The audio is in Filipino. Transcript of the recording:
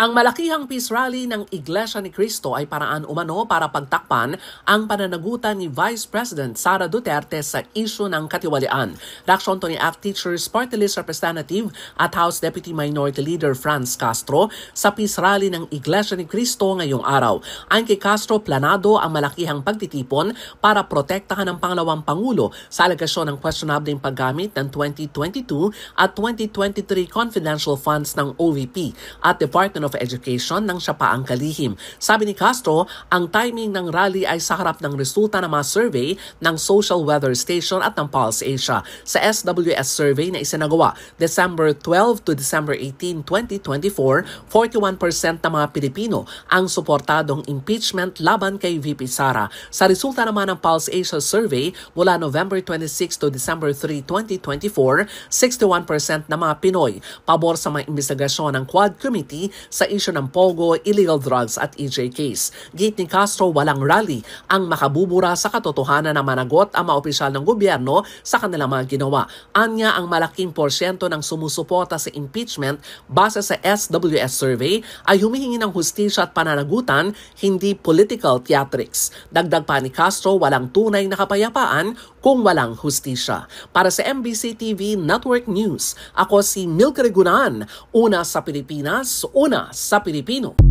Ang malakihang peace rally ng Iglesia ni Cristo ay paraan umano para pagtakpan ang pananagutan ni Vice President Sara Duterte sa isyu ng katiwalian. Reaksyon to ni ACT Teachers Party List Representative at House Deputy Minority Leader Franz Castro sa peace rally ng Iglesia ni Cristo ngayong araw. Ayon kay Castro, planado ang malakihang pagtitipon para protektahan ang pangalawang Pangulo sa alegasyon ng questionable paggamit ng 2022 at 2023 confidential funds ng OVP at Department of Education nang siya pa ang kalihim. Sabi ni Castro, ang timing ng rally ay sa harap ng resulta ng mga survey ng Social Weather Station at ng Pulse Asia. Sa SWS survey na isinagawa December 12 to December 18, 2024, 41% ng mga Pilipino ang suportadong impeachment laban kay VP Sara. Sa resulta naman ng Pulse Asia survey mula November 26 to December 3, 2024, 61% ng mga Pinoy pabor sa mga investigasyon ng Quad Committee sa isyu ng Pogo, illegal drugs at EJ case. Gate ni Castro, walang rally ang makabubura sa katotohanan na managot ang mga opisyal ng gobyerno sa kanilang mga ginawa. Anya, ang malaking porsyento ng sumusuporta sa impeachment base sa SWS survey ay humihingi ng hustisya at pananagutan, hindi political theatrics. Dagdag pa ni Castro, walang tunay na kapayapaan kung walang hustisya. Para sa MBC TV Network News, ako si Milk Regunan, una sa Pilipinas, una sa Pilipino.